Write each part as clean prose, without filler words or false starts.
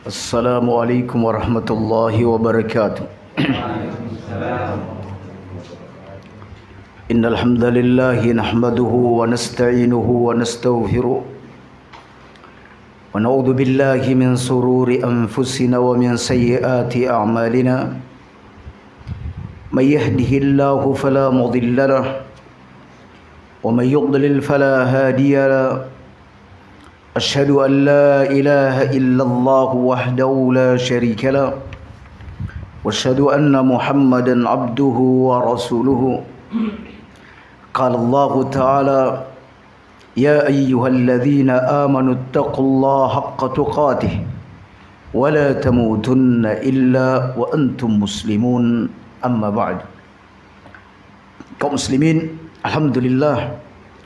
Assalamualaikum warahmatullahi wabarakatuh. Innal hamdalillah nahmaduhu wa nasta'inuhu wa nastaghfiruh wa na'udzu billahi min sururi anfusina wa min sayyiati a'malina. May yahdihillahu fala mudilla lahu wa may yudlil fala hadiya lahu. أشهد أن لا إله إلا الله وحده لا شريك له وأشهد أن محمدا عبده ورسوله. قال الله تعالى: يا أيها الذين آمنوا اتقوا الله حق تقاته ولا تموتن إلا وأنتم مسلمون. أما بعد. Kaum muslimin, alhamdulillah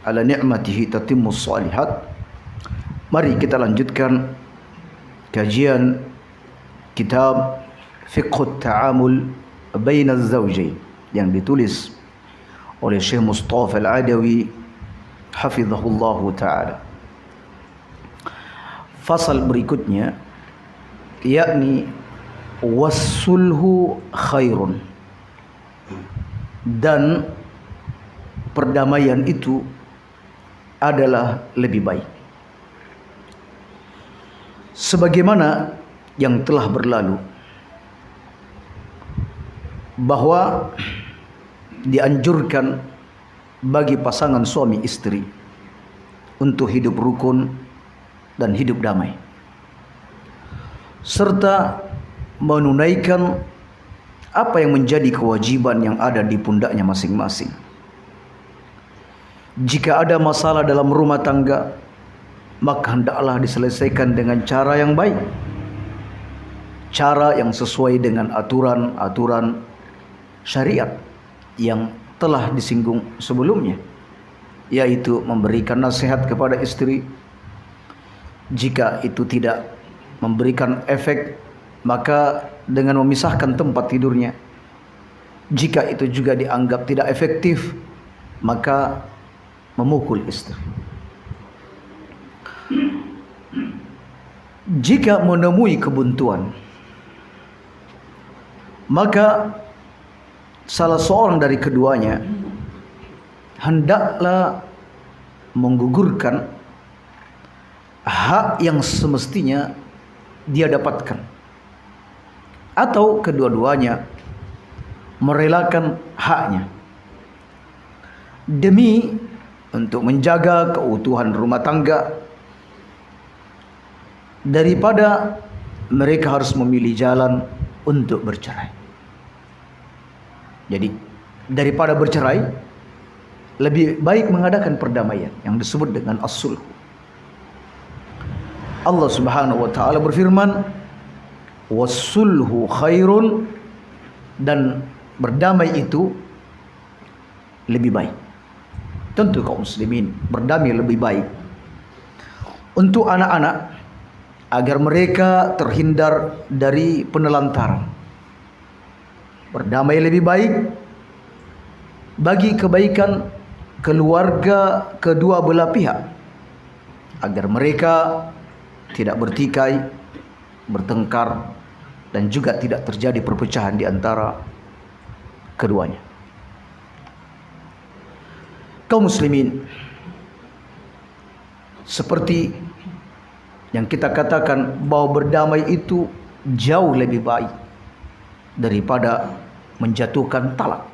ala ni'matihi tatimmus shalihat. Mari kita lanjutkan kajian kitab Fiqhut Ta'amul Baina Az-Zawjain yang ditulis oleh Syekh Mustafa Al-Adawi hafizahullahu ta'ala. Fasal berikutnya yakni wassulhu khairun, dan perdamaian itu adalah lebih baik. Sebagaimana yang telah berlalu, bahwa dianjurkan bagi pasangan suami istri untuk hidup rukun dan hidup damai, serta menunaikan apa yang menjadi kewajiban yang ada di pundaknya masing-masing. Jika ada masalah dalam rumah tangga, maka hendaklah diselesaikan dengan cara yang baik, cara yang sesuai dengan aturan-aturan syariat yang telah disinggung sebelumnya, yaitu memberikan nasihat kepada istri. Jika itu tidak memberikan efek, maka dengan memisahkan tempat tidurnya. Jika itu juga dianggap tidak efektif, maka memukul istri. Jika menemui kebuntuan, maka salah seorang dari keduanya hendaklah menggugurkan hak yang semestinya dia dapatkan, atau kedua-duanya merelakan haknya demi untuk menjaga keutuhan rumah tangga, daripada mereka harus memilih jalan untuk bercerai. Jadi daripada bercerai, lebih baik mengadakan perdamaian yang disebut dengan as-sulh. Allah Subhanahu wa taala berfirman, was-sulhu khairun, dan berdamai itu lebih baik. Tentu kaum muslimin, berdamai lebih baik untuk anak-anak, agar mereka terhindar dari penelantaran. Berdamai lebih baik bagi kebaikan keluarga kedua belah pihak, agar mereka tidak bertikai, bertengkar, dan juga tidak terjadi perpecahan di antara keduanya. Kaum muslimin, seperti yang kita katakan bahwa berdamai itu jauh lebih baik daripada menjatuhkan talak,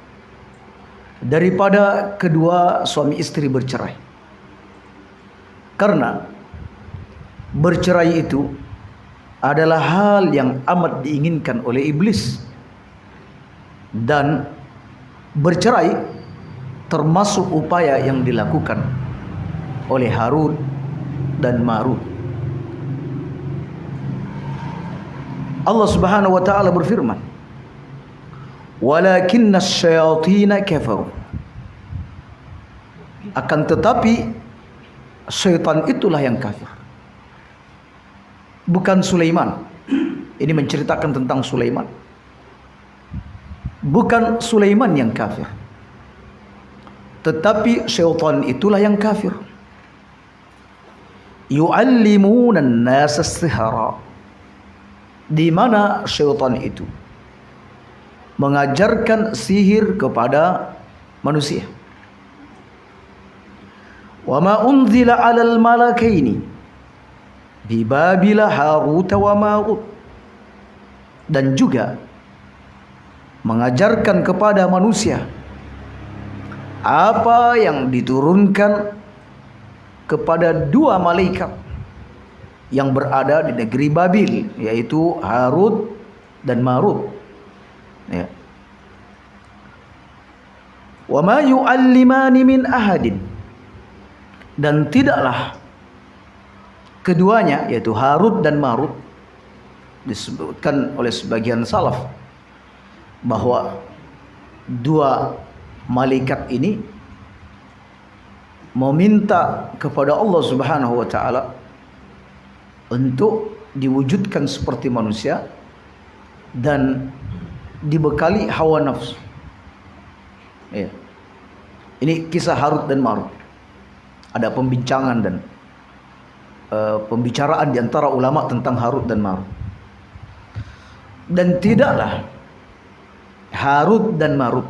daripada kedua suami istri bercerai. Karena bercerai itu adalah hal yang amat diinginkan oleh iblis, dan bercerai termasuk upaya yang dilakukan oleh Harut dan Marut. Allah Subhanahu wa taala berfirman, "Walakinna asyayatina kafaru." Akan tetapi syaitan itulah yang kafir. Bukan Sulaiman. Ini menceritakan tentang Sulaiman. Bukan Sulaiman yang kafir, tetapi syaitan itulah yang kafir. Yu'allimuna an-nasa as-sihra. Di mana syaitan itu mengajarkan sihir kepada manusia. Wa ma unzila 'alal malakaini bi Babila Harut wa Marut. Dan juga mengajarkan kepada manusia apa yang diturunkan kepada dua malaikat yang berada di negeri Babil, yaitu Harut dan Marut. Ya. Wa ma yu'allimani min ahadin. Dan tidaklah keduanya, yaitu Harut dan Marut, disebutkan oleh sebagian salaf bahwa dua malaikat ini meminta kepada Allah Subhanahu wa taala untuk diwujudkan seperti manusia dan dibekali hawa nafsu. Ya. Ini kisah Harut dan Marut. Ada pembincangan dan pembicaraan di antara ulama tentang Harut dan Marut. Dan tidaklah Harut dan Marut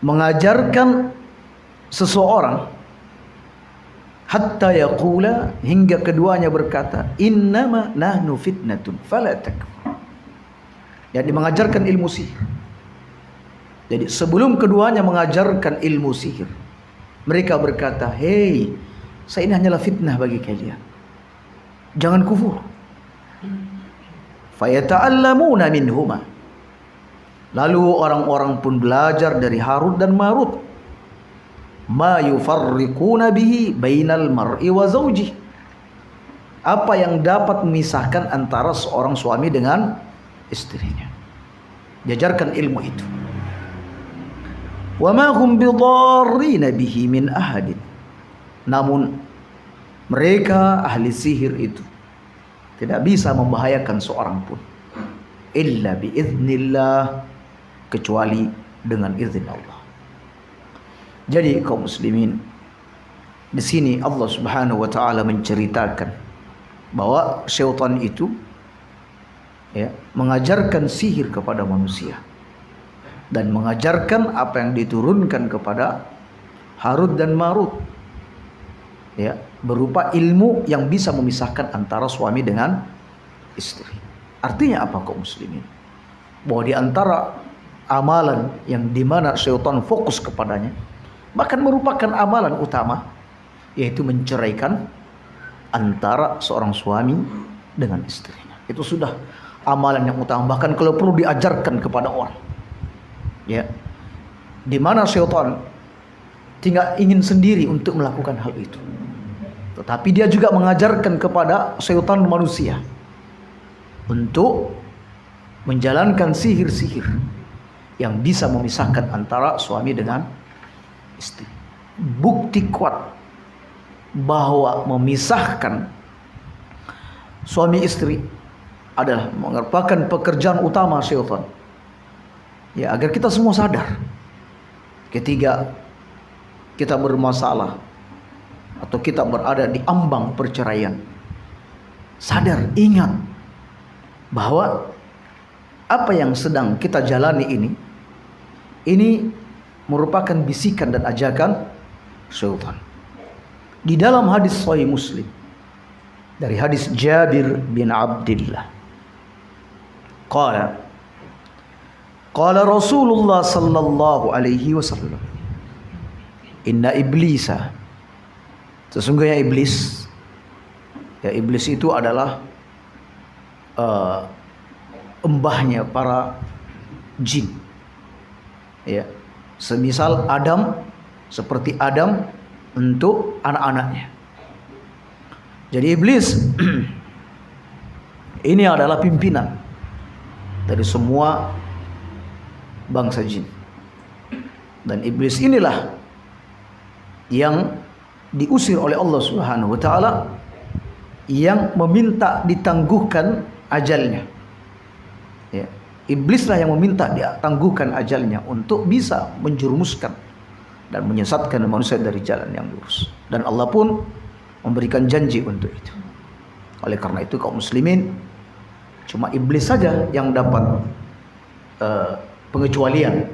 mengajarkan seseorang hatta yaqula, hingga keduanya berkata, innama nahnu fitnatun fala takfur. Jadi mengajarkan ilmu sihir. Jadi sebelum keduanya mengajarkan ilmu sihir, mereka berkata, hei, saya ini hanyalah fitnah bagi kalian, jangan kufur. Fayata'allamuna minhuma. Lalu orang-orang pun belajar dari Harut dan Marut ma yufarriquna bihi bainal mar'i wa zawji. Apa yang dapat memisahkan antara seorang suami dengan istrinya. Diajarkan ilmu itu. Wa ma hum bidarrina bihi min ahadin. Namun mereka ahli sihir itu tidak bisa membahayakan seorang pun illa biiznillah, kecuali dengan izin Allah. Jadi kaum muslimin, di sini Allah Subhanahu wa taala menceritakan bahwa syaitan itu mengajarkan sihir kepada manusia dan mengajarkan apa yang diturunkan kepada Harut dan Marut, berupa ilmu yang bisa memisahkan antara suami dengan istri. Artinya apa kaum muslimin? Bahwa di antara amalan yang dimana syaitan fokus kepadanya, bahkan merupakan amalan utama, yaitu menceraikan antara seorang suami dengan istrinya. Itu sudah amalan yang utama, bahkan kalau perlu diajarkan kepada orang. Di mana syaitan tinggal ingin sendiri untuk melakukan hal itu, tetapi dia juga mengajarkan kepada syaitan manusia untuk menjalankan sihir-sihir yang bisa memisahkan antara suami dengan istri. Bukti kuat bahwa memisahkan suami istri adalah merupakan pekerjaan utama syaitan. Agar kita semua sadar ketika kita bermasalah atau kita berada di ambang perceraian, sadar, ingat bahwa apa yang sedang kita jalani ini merupakan bisikan dan ajakan syaitan. Di dalam hadis Sahih Muslim dari hadis Jabir bin Abdullah, qala Rasulullah sallallahu alaihi wasallam, inna iblisa, sesungguhnya iblis, iblis itu adalah embahnya para jin, Ya. Semisal Adam, seperti Adam untuk anak-anaknya. Jadi iblis ini adalah pimpinan dari semua bangsa jin. Dan iblis inilah yang diusir oleh Allah Subhanahu wa taala, yang meminta ditangguhkan ajalnya. Ya. Iblislah yang meminta ditangguhkan ajalnya untuk bisa menjerumuskan dan menyesatkan manusia dari jalan yang lurus. Dan Allah pun memberikan janji untuk itu. Oleh karena itu kaum muslimin, cuma iblis saja yang dapat pengecualian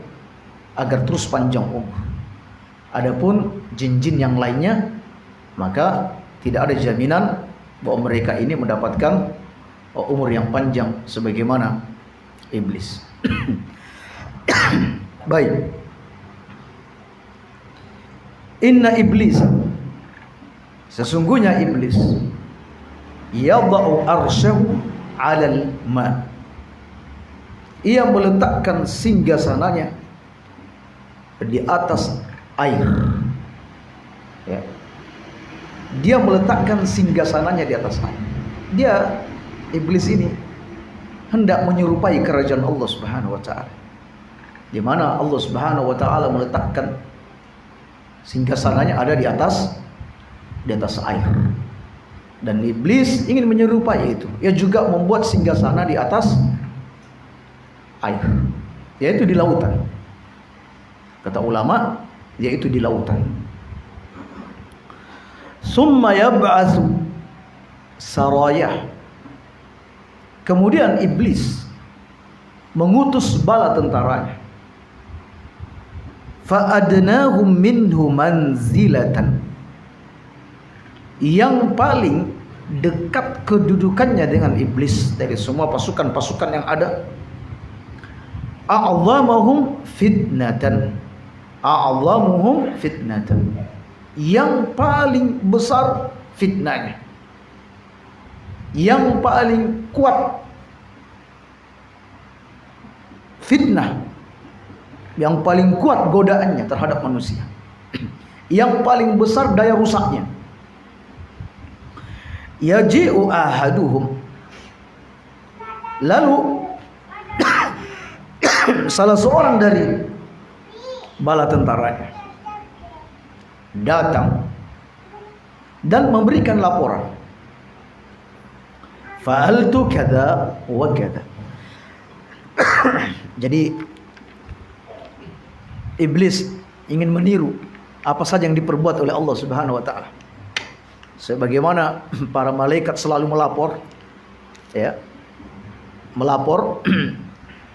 agar terus panjang umur. Adapun jin-jin yang lainnya, maka tidak ada jaminan bahwa mereka ini mendapatkan umur yang panjang sebagaimana iblis. Baik. Inna iblis, sesungguhnya iblis, yada'u arsyahu 'alal ma, ia meletakkan singgasananya di atas air. Ya. Dia meletakkan singgasananya di atas air. Dia, iblis ini, hendak menyerupai kerajaan Allah Subhanahu wa taala, di mana Allah Subhanahu wa taala meletakkan singgasananya ada di atas air. Dan iblis ingin menyerupai itu. Ia juga membuat singgasana di atas air, yaitu di lautan. Kata ulama, yaitu di lautan. Summa yab'atsu sarayah. Kemudian iblis mengutus bala tentaranya. Fa'adnahum minhu manzilatan. Yang paling dekat kedudukannya dengan iblis dari semua pasukan-pasukan yang ada, a'dhamahum fitnatan. A'dhamuhum fitnatan. Yang paling besar fitnahnya, yang paling kuat fitnah, yang paling kuat godaannya terhadap manusia, yang paling besar daya rusaknya. Yaji'u ahaduhum, lalu salah seorang dari bala tentaranya datang dan memberikan laporan, fa'altu kada wa kada. Jadi iblis ingin meniru apa saja yang diperbuat oleh Allah Subhanahu wa taala. Sebagaimana para malaikat selalu melapor, ya, melapor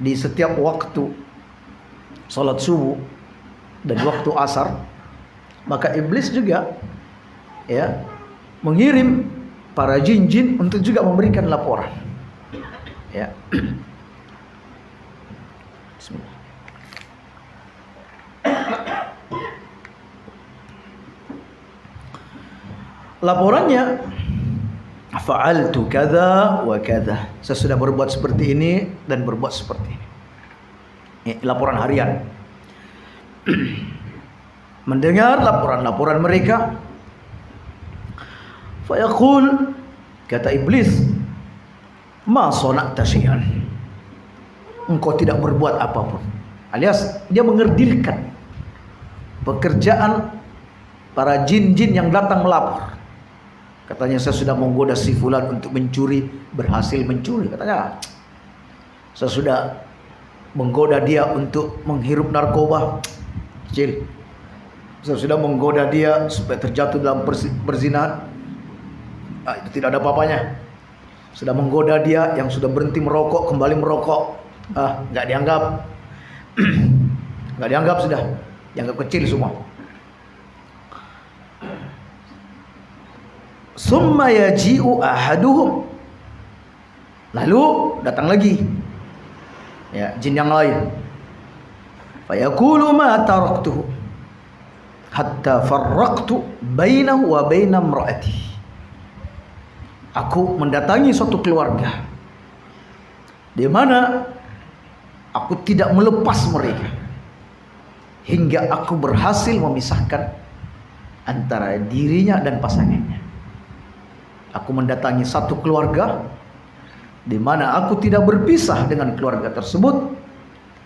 di setiap waktu salat subuh dan waktu asar, maka iblis juga, ya, mengirim para jin-jin untuk juga memberikan laporan. Ya. Bismillah. Laporannya, fa'altu kadza wa kadza. Saya sudah berbuat seperti ini dan berbuat seperti ini. Ini laporan harian. Mendengar laporan-laporan mereka, fayaqul, kata iblis, ma sana'ta syai'an. Engkau tidak berbuat apapun. Alias dia mengerdilkan pekerjaan para jin-jin yang datang melapor. Katanya, saya sudah menggoda si fulan untuk mencuri, berhasil mencuri. Katanya, saya sudah menggoda dia untuk menghirup narkoba, kecil. Saya sudah menggoda dia supaya terjatuh dalam perzinahan, itu tidak ada apa-apanya. Sudah menggoda dia yang sudah berhenti merokok, kembali merokok, nggak dianggap. Nggak dianggap, sudah dianggap kecil semua. Summa yaji'u ahaduhum, lalu datang lagi, ya, jin yang lain. Fayaqulu ma taraktuhu hatta farraqtu bainahu wa baina imraati. Aku mendatangi suatu keluarga di mana aku tidak melepas mereka hingga aku berhasil memisahkan antara dirinya dan pasangannya. Aku mendatangi satu keluarga di mana aku tidak berpisah dengan keluarga tersebut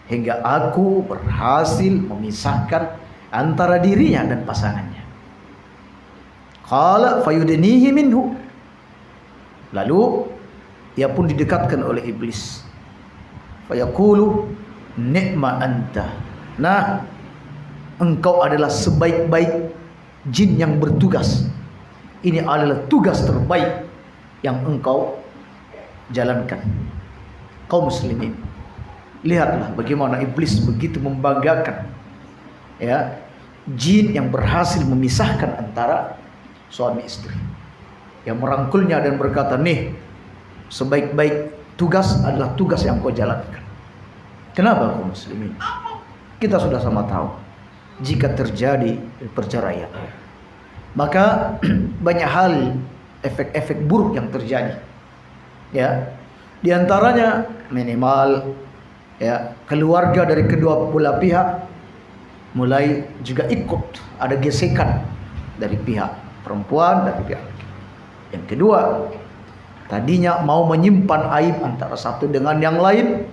hingga aku berhasil memisahkan antara dirinya dan pasangannya. Qala fayudnihi minhu. Lalu ia pun didekatkan oleh iblis. Fayaqulu ni'ma anta. Nah, engkau adalah sebaik-baik jin yang bertugas. Ini adalah tugas terbaik yang engkau jalankan. Kaum muslimin, lihatlah bagaimana iblis begitu membanggakan ya jin yang berhasil memisahkan antara suami istri, yang merangkulnya dan berkata, nih sebaik-baik tugas adalah tugas yang kau jalankan. Kenapa kaum muslimin? Kita sudah sama tahu, jika terjadi perceraian, maka banyak hal efek-efek buruk yang terjadi. Ya, di antaranya minimal ya keluarga dari kedua belah pihak mulai juga ikut ada gesekan dari pihak perempuan dan pihak laki. Yang kedua, tadinya mau menyimpan aib antara satu dengan yang lain,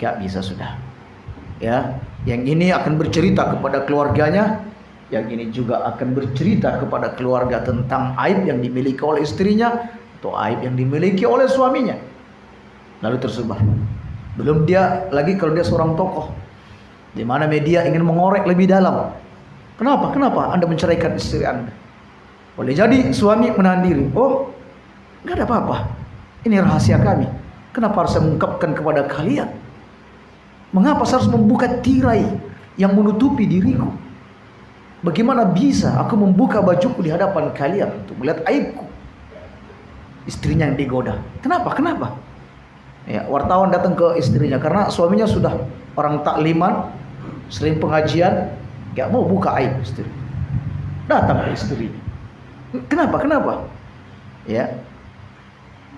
gak bisa sudah. Ya, yang ini akan bercerita kepada keluarganya, yang ini juga akan bercerita kepada keluarga tentang aib yang dimiliki oleh istrinya atau aib yang dimiliki oleh suaminya. Lalu tersebar. Belum dia lagi kalau dia seorang tokoh, di mana media ingin mengorek lebih dalam. Kenapa? Kenapa Anda menceraikan istri Anda? Boleh jadi suami menahan diri. Oh, nggak ada apa-apa. Ini rahasia kami. Kenapa harus saya mengungkapkan kepada kalian? Mengapa saya harus membuka tirai yang menutupi diriku? Bagaimana bisa aku membuka bajuku di hadapan kalian untuk melihat aibku? Istrinya yang digoda. Kenapa? Kenapa? Ya, wartawan datang ke istrinya karena suaminya sudah orang takliman, sering pengajian, gak mau buka aib istri. Datang ke istri. Kenapa? Kenapa? Ya,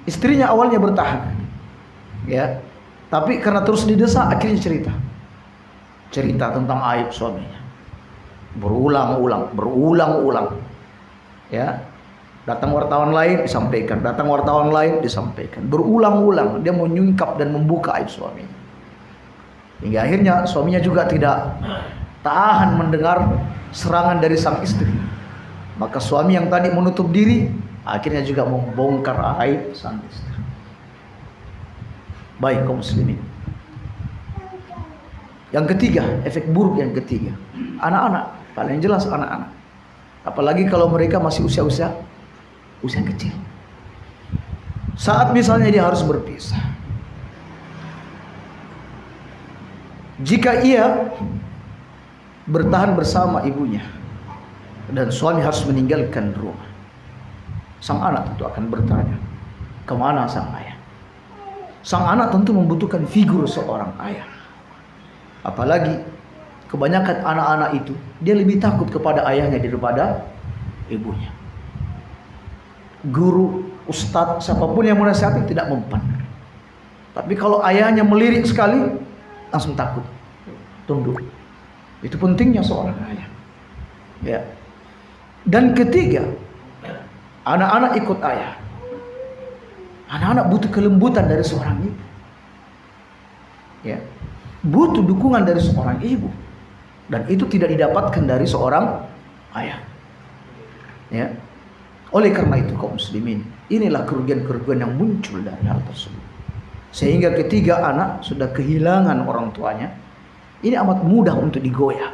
istrinya awalnya bertahan. Ya, tapi karena terus didesak akhirnya cerita tentang aib suaminya. Berulang-ulang. Ya. Datang wartawan lain disampaikan, berulang-ulang dia menyungkap dan membuka aib suaminya. Hingga akhirnya suaminya juga tidak tahan mendengar serangan dari sang istri. Maka suami yang tadi menutup diri akhirnya juga membongkar aib sang istri. Baik kaum muslimin. Yang ketiga, efek buruk yang ketiga, anak-anak, paling jelas anak-anak. Apalagi kalau mereka masih usia kecil. Saat misalnya dia harus berpisah, jika ia bertahan bersama ibunya dan suami harus meninggalkan rumah, sang anak tentu akan bertanya, kemana sang ayah? Sang anak tentu membutuhkan figur seorang ayah. Apalagi kebanyakan anak-anak itu dia lebih takut kepada ayahnya daripada ibunya. Guru, ustadz, siapapun yang menasihati tidak mempan. Tapi kalau ayahnya melirik sekali, langsung takut, tunduk. Itu pentingnya seorang ayah. Ya. Dan ketiga, anak-anak ikut ayah. Anak-anak butuh kelembutan dari seorang ibu. Ya. Butuh dukungan dari seorang ibu. Dan itu tidak didapatkan dari seorang ayah. Ya. Oleh karena itu kaum muslimin, inilah kerugian-kerugian yang muncul dari hal tersebut. Sehingga ketiga anak sudah kehilangan orang tuanya, ini amat mudah untuk digoyah.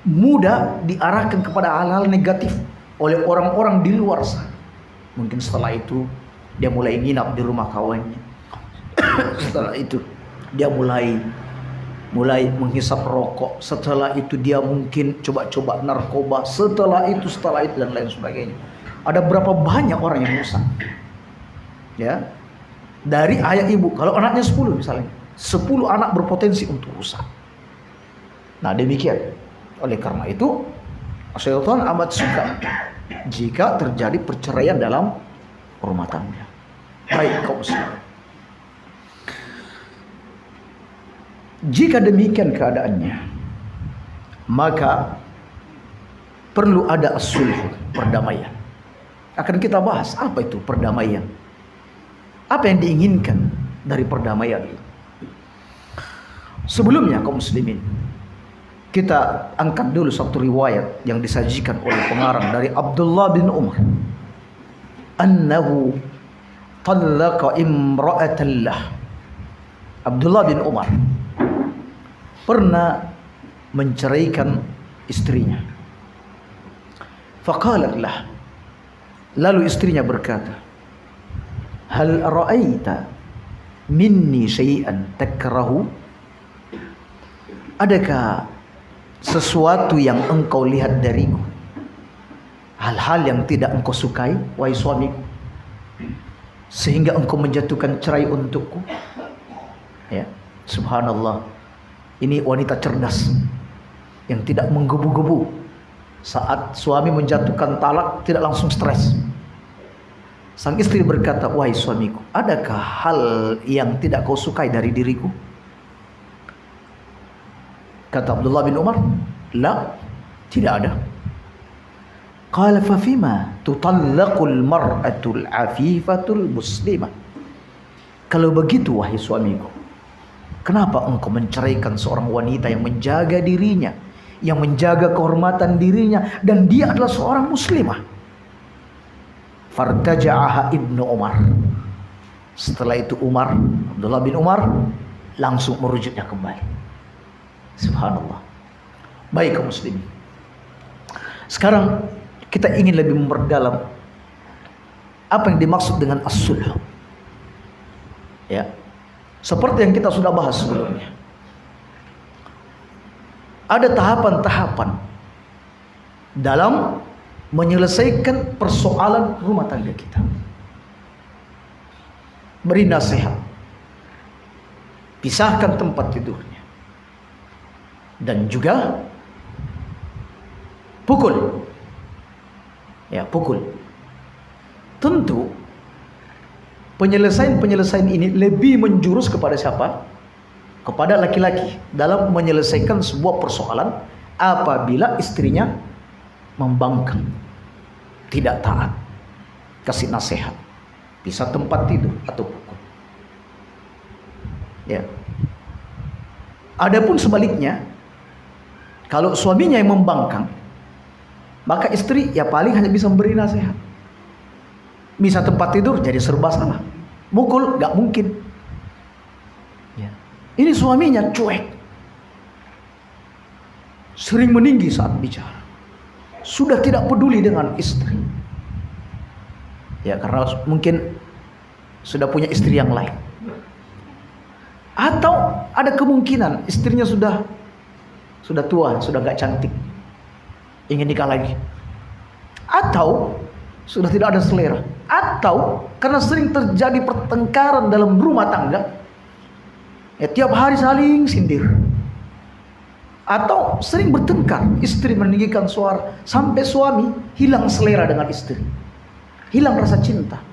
Mudah diarahkan kepada hal-hal negatif oleh orang-orang di luar sana. Mungkin setelah itu dia mulai nginap di rumah kawannya. Setelah itu dia mulai menghisap rokok. Setelah itu dia mungkin coba-coba narkoba. Setelah itu dan lain sebagainya. Ada berapa banyak orang yang rusak, ya, dari ayah ibu. Kalau anaknya 10 misalnya, 10 anak berpotensi untuk rusak. Nah demikian. Oleh karena itu syaitan amat suka jika terjadi perceraian dalam rumah tangga. Baik kaum muslimin, jika demikian keadaannya, maka perlu ada as-sulh, perdamaian. Akan kita bahas apa itu perdamaian. Apa yang diinginkan dari perdamaian itu. Sebelumnya kaum muslimin, kita angkat dulu satu riwayat yang disajikan oleh pengarang dari Abdullah bin Umar. Annahu talaqa imra'atan lah. Abdullah bin Umar pernah menceraikan istrinya. Faqalat lah. Lalu istrinya berkata, hal ra'aita minni syai'an takrahu? Adakah sesuatu yang engkau lihat dariku, hal-hal yang tidak engkau sukai, wahai suamiku, sehingga engkau menjatuhkan cerai untukku? Ya, subhanallah. Ini wanita cerdas yang tidak menggebu-gebu saat suami menjatuhkan talak, tidak langsung stres. Sang istri berkata, wahai suamiku, adakah hal yang tidak kau sukai dari diriku? Kata Abdullah bin Umar, la, tidak ada. Qala fa fima tutallaqul mar'atul afifatul muslimah? Kalau begitu wahai suamiku, kenapa engkau menceraikan seorang wanita yang menjaga dirinya, yang menjaga kehormatan dirinya, dan dia adalah seorang muslimah? Fartaja'aha Ibnu Umar. Setelah itu Abdullah bin Umar langsung merujuknya kembali. Subhanallah. Baik kaum muslimin, sekarang kita ingin lebih memperdalam apa yang dimaksud dengan as-sulh. Ya, seperti yang kita sudah bahas sebelumnya, ada tahapan-tahapan dalam menyelesaikan persoalan rumah tangga kita. Beri nasihat, pisahkan tempat tidurnya, dan juga pukul. Ya, pukul. Tentu penyelesaian ini lebih menjurus kepada siapa? Kepada laki-laki dalam menyelesaikan sebuah persoalan apabila istrinya membangkang, tidak taat. Kasih nasihat, pisah tempat tidur atau pukul. Ya. Adapun sebaliknya, kalau suaminya yang membangkang, maka istri ya paling hanya bisa memberi nasihat. Bisa tempat tidur jadi serba salah. Mukul gak mungkin. Ya. Ini suaminya cuek, sering meninggi saat bicara, sudah tidak peduli dengan istri. Ya, karena mungkin sudah punya istri yang lain. Atau ada kemungkinan istrinya sudah tua, sudah gak cantik, ingin nikah lagi. Atau sudah tidak ada selera. Atau karena sering terjadi pertengkaran dalam rumah tangga, ya tiap hari saling sindir. Atau sering bertengkar, istri meninggikan suara sampai suami hilang selera dengan istri, hilang rasa cinta.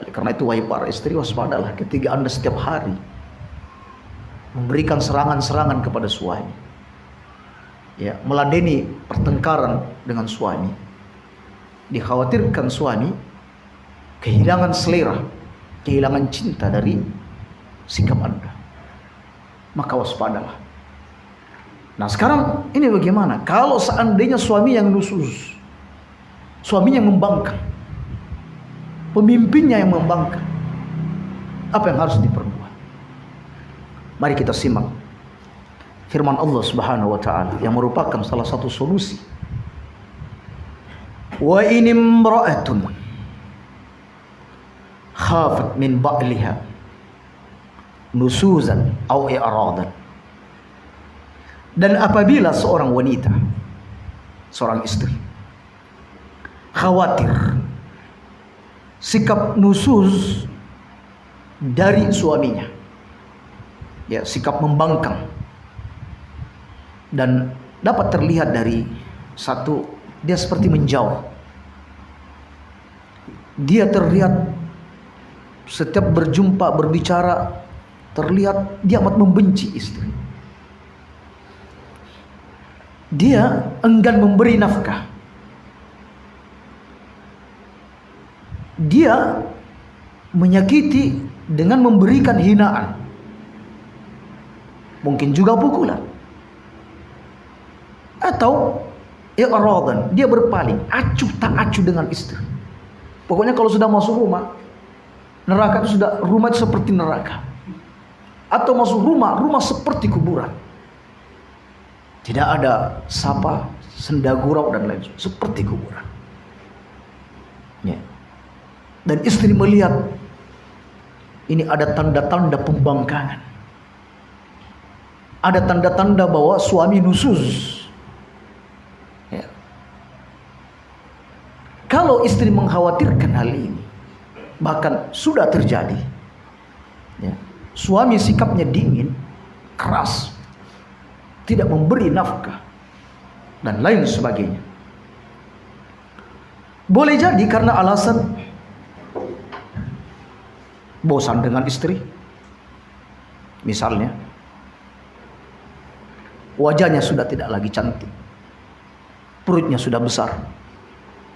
Oleh karena itu wahai para istri, waspadalah ketika Anda setiap hari memberikan serangan-serangan kepada suami, ya, meladeni pertengkaran dengan suami. Dikhawatirkan suami kehilangan selera, kehilangan cinta dari sikap Anda. Maka waspadalah. Nah sekarang ini bagaimana? Kalau seandainya suami yang nusus, suaminya yang membangkang, pemimpinnya yang membangkang, apa yang harus diperbuat? Mari kita simak firman Allah Subhanahu wa taala yang merupakan salah satu solusi. Wa in imra'atun khafat min ba'liha nusuzan aw i'radan. Dan apabila seorang wanita, seorang istri khawatir sikap nusuz dari suaminya, ya, sikap membangkang, dan dapat terlihat dari satu, dia seperti menjauh. Dia terlihat setiap berjumpa, berbicara, terlihat dia amat membenci istri. dia enggan memberi nafkah. Dia menyakiti dengan memberikan hinaan. Mungkin juga pukulan. Atau i'radan, dia berpaling, acuh tak acuh dengan istri. Pokoknya kalau sudah masuk rumah, neraka itu sudah, rumah itu seperti neraka. Atau masuk rumah, rumah seperti kuburan. Tidak ada sapa, senda gurau dan lain sebagainya, seperti kuburan. Ya. Dan istri melihat ini ada tanda-tanda pembangkangan. Ada tanda-tanda bahwa suami nusuz. Ya. Kalau istri mengkhawatirkan hal ini, bahkan sudah terjadi, ya, suami sikapnya dingin, keras, tidak memberi nafkah dan lain sebagainya. Boleh jadi karena alasan bosan dengan istri. Misalnya wajahnya sudah tidak lagi cantik, perutnya sudah besar,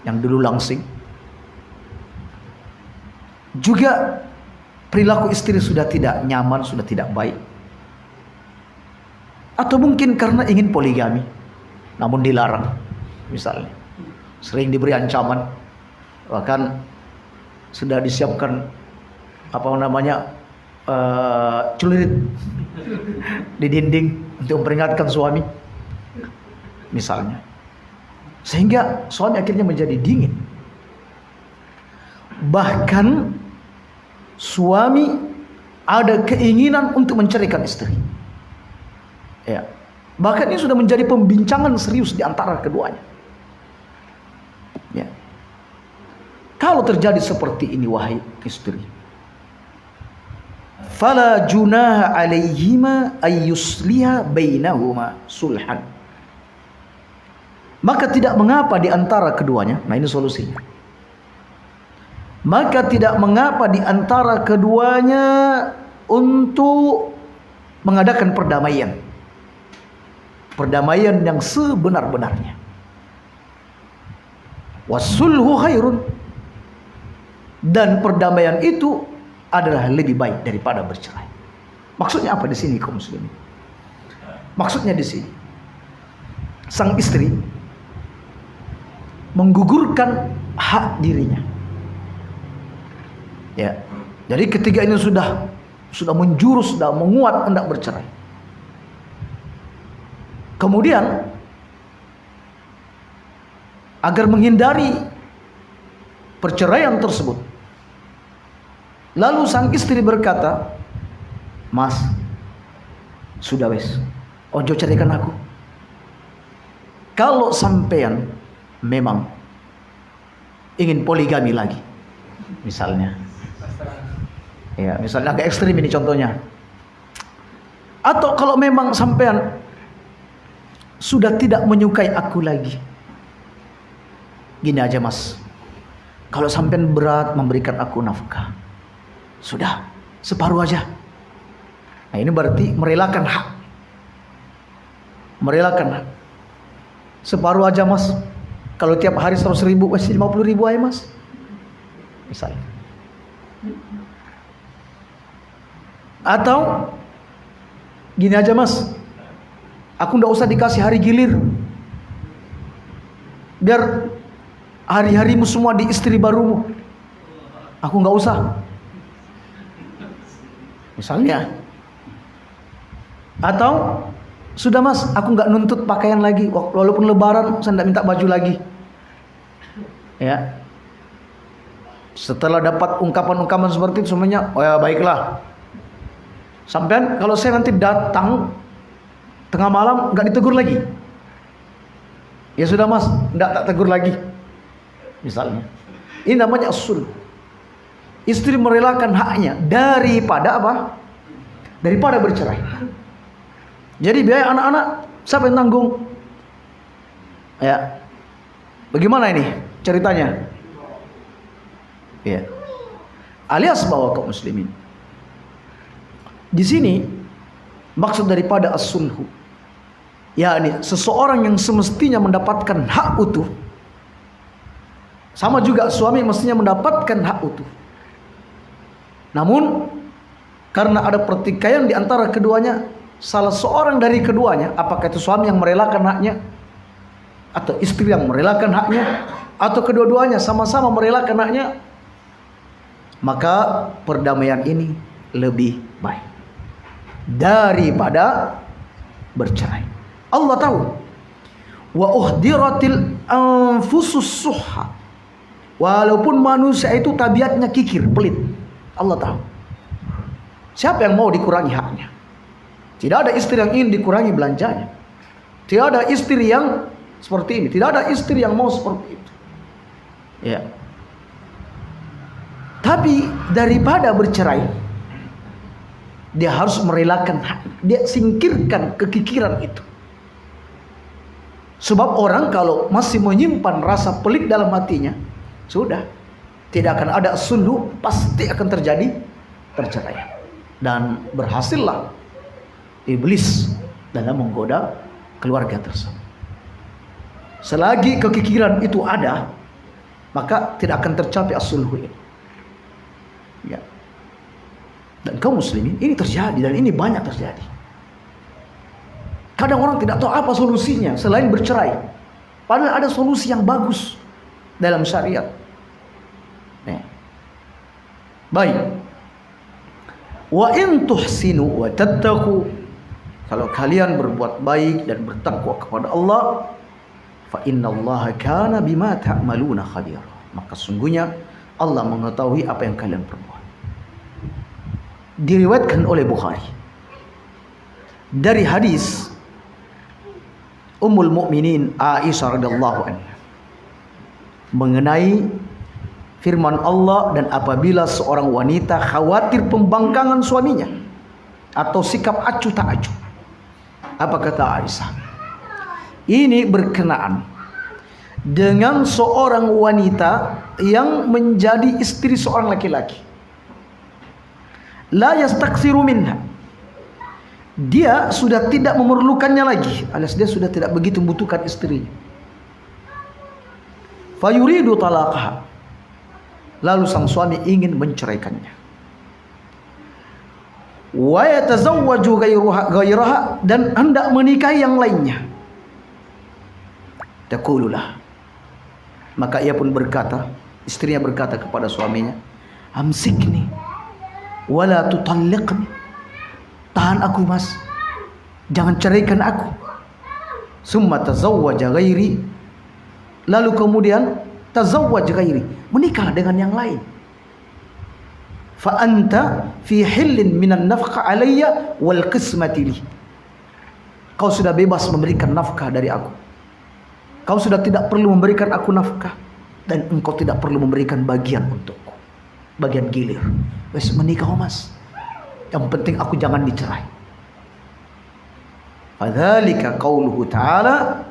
yang dulu langsing. Juga perilaku istri sudah tidak nyaman, sudah tidak baik. Atau mungkin karena ingin poligami, namun dilarang. Misalnya sering diberi ancaman, bahkan sudah disiapkan celurit di dinding untuk memperingatkan suami, misalnya. Sehingga suami akhirnya menjadi dingin. Bahkan suami ada keinginan untuk menceraikan istri. Ya. Bahkan ini sudah menjadi pembincangan serius di antara keduanya. Ya. Kalau terjadi seperti ini, wahai istri, fala junaha alaihima ayyusliha bainahuma sulhan. Maka tidak mengapa di antara keduanya. Nah, ini solusinya. Maka tidak mengapa di antara keduanya untuk mengadakan perdamaian. Perdamaian yang sebenar-benarnya. Wasulhu khairun. Dan perdamaian itu adalah lebih baik daripada bercerai. Maksudnya apa di sini kaum muslimin? Maksudnya di sini, sang istri menggugurkan hak dirinya. Ya. Jadi ketiga ini sudah menjurus, sudah menguat hendak bercerai. Kemudian agar menghindari perceraian tersebut, lalu sang istri berkata, "Mas, sudah wes, ojo ceraikan aku. Kalau sampean memang ingin poligami lagi," misalnya. Ya, misalnya agak ekstrim ini contohnya. Atau kalau memang sampean sudah tidak menyukai aku lagi, gini aja mas, kalau sampean berat memberikan aku nafkah, sudah separuh aja. Nah, ini berarti merelakan hak. Merelakan hak. Separuh aja mas. Kalau tiap hari 100.000, 50.000 aja mas, misalnya. Atau gini aja mas, aku ndak usah dikasih hari gilir, biar hari-harimu semua di istri barumu, aku nggak usah, misalnya. Atau sudah mas, aku nggak nuntut pakaian lagi, walaupun lebaran saya nggak minta baju lagi. Ya, setelah dapat ungkapan-ungkapan seperti itu semuanya, oh ya baiklah. Sampean kalau saya nanti datang tengah malam nggak ditegur lagi, ya sudah mas, nggak tak tegur lagi, misalnya. Ini namanya usul. Istri merelakan haknya daripada apa? Daripada bercerai. Jadi biaya anak-anak siapa yang tanggung? Ya, bagaimana ini ceritanya? Ya, alias bahwa kaum muslimin, di sini maksud daripada as-sulhu yakni seseorang yang semestinya mendapatkan hak utuh, sama juga suami mestinya mendapatkan hak utuh. Namun karena ada pertikaian di antara keduanya, salah seorang dari keduanya, apakah itu suami yang merelakan haknya atau istri yang merelakan haknya, atau kedua-duanya sama-sama merelakan haknya, maka perdamaian ini lebih baik daripada bercerai. Allah tahu, wa uhdiratil anfusus suhha, walaupun manusia itu tabiatnya kikir, pelit, Allah tahu. Siapa yang mau dikurangi haknya? Tidak ada istri yang ingin dikurangi belanjanya. Tidak ada istri yang seperti ini. Tidak ada istri yang mau seperti itu. Ya. Tapi daripada bercerai, dia harus merelakan hak. Dia singkirkan kekikiran itu. Sebab orang kalau masih menyimpan rasa pelit dalam hatinya, sudah tidak akan ada sulhu, pasti akan terjadi perceraian. Dan berhasillah iblis dalam menggoda keluarga tersebut. Selagi kekikiran itu ada, maka tidak akan tercapai as-sulhu ini. Ya. Dan kaum muslimin ini terjadi, dan ini banyak terjadi. Kadang orang tidak tahu apa solusinya selain bercerai. Padahal ada solusi yang bagus dalam syariat. Nih. Baik. Wa in tuhsinu wa tattaqu, kalau kalian berbuat baik dan bertakwa kepada Allah, fa innallaha kana bima ta'maluna khabira, maka sungguhnya Allah mengetahui apa yang kalian perbuat. Diriwayatkan oleh Bukhari dari hadis Ummul Mukminin Aisyah radhiyallahu anha mengenai firman Allah, dan apabila seorang wanita khawatir pembangkangan suaminya atau sikap acuh tak acuh, apa kata Aisyah? Ini berkenaan dengan seorang wanita yang menjadi istri seorang laki-laki. La yastaksiru minha, dia sudah tidak memerlukannya lagi, alias dia sudah tidak begitu membutuhkan istrinya. Fayuridu talaqaha, lalu sang suami ingin menceraikannya. Wa yatazawwaju ghairaha, dan hendak menikahi yang lainnya. Taqululah, maka ia pun berkata, istrinya berkata kepada suaminya, amsikni wala tutalliqni, tahan aku mas, jangan ceraikan aku. Summa tazawwaja ghairi, lalu kemudian tazawwaj ghairi, menikah dengan yang lain. Fa anta fi hillin minan nafqa alayya wal qismati li, kau sudah bebas memberikan nafkah dari aku, kau sudah tidak perlu memberikan aku nafkah, dan engkau tidak perlu memberikan bagian untukku, bagian gilir. Wes menikah mas, yang penting aku jangan dicerai. Fadzalika qauluhu ta'ala,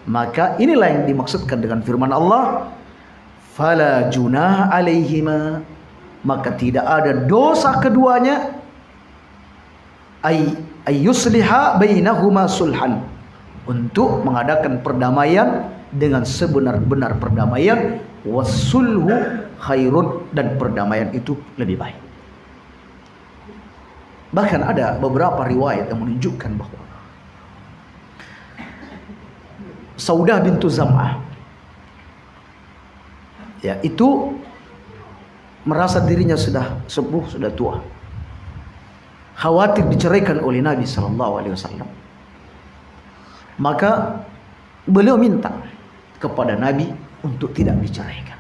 maka inilah yang dimaksudkan dengan firman Allah, fala junaha alaihima, maka tidak ada dosa keduanya, ayyusliha bainahuma sulhan, untuk mengadakan perdamaian dengan sebenar-benar perdamaian. Wasulhu khairun, dan perdamaian itu lebih baik. Bahkan ada beberapa riwayat yang menunjukkan bahwa Saudah bintu Zam'ah, ya, itu merasa dirinya sudah sepuh, sudah tua, khawatir diceraikan oleh Nabi SAW. Maka beliau minta kepada Nabi untuk tidak diceraikan.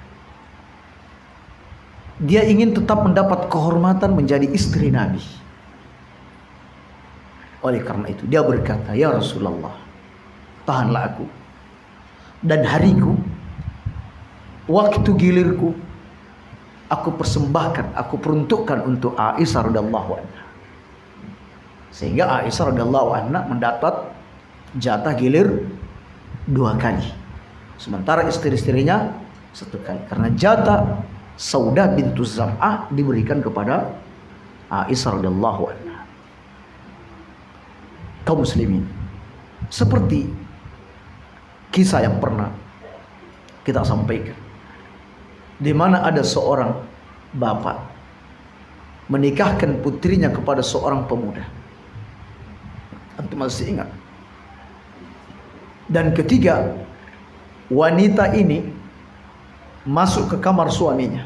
Dia ingin tetap mendapat kehormatan menjadi istri Nabi. Oleh karena itu dia berkata, ya Rasulullah, tahanlah aku, dan hariku, waktu gilirku, aku persembahkan, aku peruntukkan untuk Aisyah radhiyallahu anha, sehingga Aisyah radhiyallahu anha mendapat jatah gilir 2 kali, sementara istri-istrinya 1 kali, karena jatah Saudah bintu Zam'ah diberikan kepada Aisyah radhiyallahu anha. Kaum muslimin, Seperti kisah yang pernah kita sampaikan, di mana ada seorang bapak menikahkan putrinya kepada seorang pemuda. Antum masih ingat? Dan ketiga, wanita ini masuk ke kamar suaminya.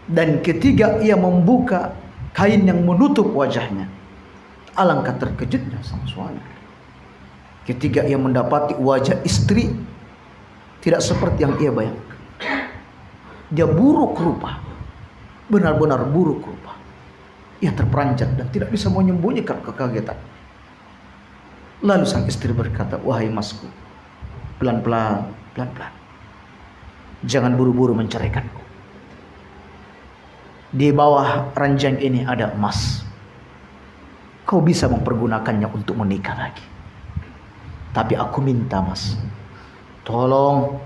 Dan ketiga, ia membuka kain yang menutup wajahnya. Alangkah terkejutnya sang suami. Ketika ia mendapati wajah istri tidak seperti yang ia bayangkan. Dia buruk rupa, benar-benar buruk rupa. Ia terperanjat dan tidak bisa menyembunyikan kekagetan. Lalu sang istri berkata, "Wahai masku, pelan-pelan, pelan-pelan. Jangan buru-buru menceraikanku. Di bawah ranjang ini ada emas. Kau bisa mempergunakannya untuk menikah lagi. Tapi aku minta, mas, tolong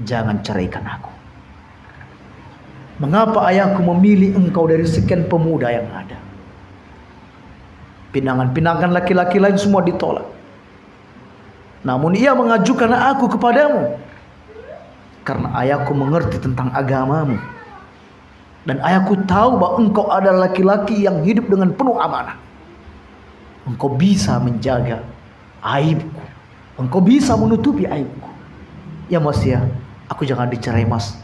jangan ceraikan aku. Mengapa ayahku memilih engkau dari sekian pemuda yang ada? Pinangan-pinangan laki-laki lain semua ditolak. Namun ia mengajukan aku kepadamu karena ayahku mengerti tentang agamamu. Dan ayahku tahu bahwa engkau adalah laki-laki yang hidup dengan penuh amanah. Engkau bisa menjaga aibku. Engkau bisa menutupi aibku. Ya mas ya, aku jangan dicerai mas.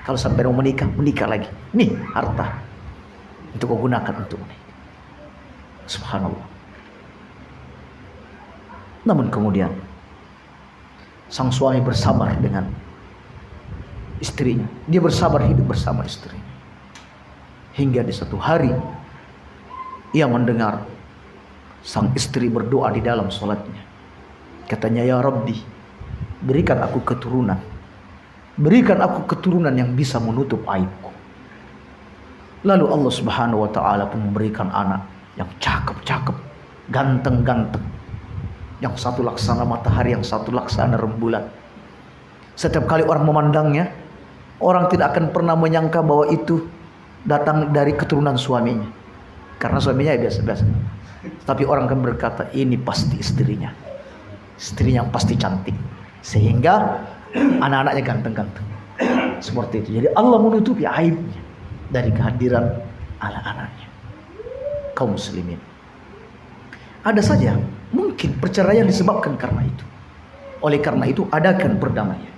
Kalau sampai mau menikah, menikah lagi. Nih harta untuk kau gunakan untuk menikah." Subhanallah. Namun kemudian sang suami bersabar dengan istrinya. Dia bersabar hidup bersama istrinya. Hingga di satu hari ia mendengar sang istri berdoa di dalam sholatnya. Katanya, "Ya Rabbi, berikan aku keturunan. Berikan aku keturunan yang bisa menutup aibku." Lalu Allah Subhanahu wa ta'ala pun memberikan anak yang cakep-cakep, ganteng-ganteng. Yang satu laksana matahari, yang satu laksana rembulan. Setiap kali orang memandangnya, orang tidak akan pernah menyangka bahwa itu datang dari keturunan suaminya. Karena suaminya ya biasa-biasa. Tapi orang akan berkata, ini pasti istrinya. Istrinya yang pasti cantik. Sehingga anak-anaknya ganteng-ganteng. Seperti itu. Jadi Allah menutupi aibnya dari kehadiran anak-anaknya. Kaum muslimin, ada saja mungkin perceraian disebabkan karena itu. Oleh karena itu adakan perdamaian.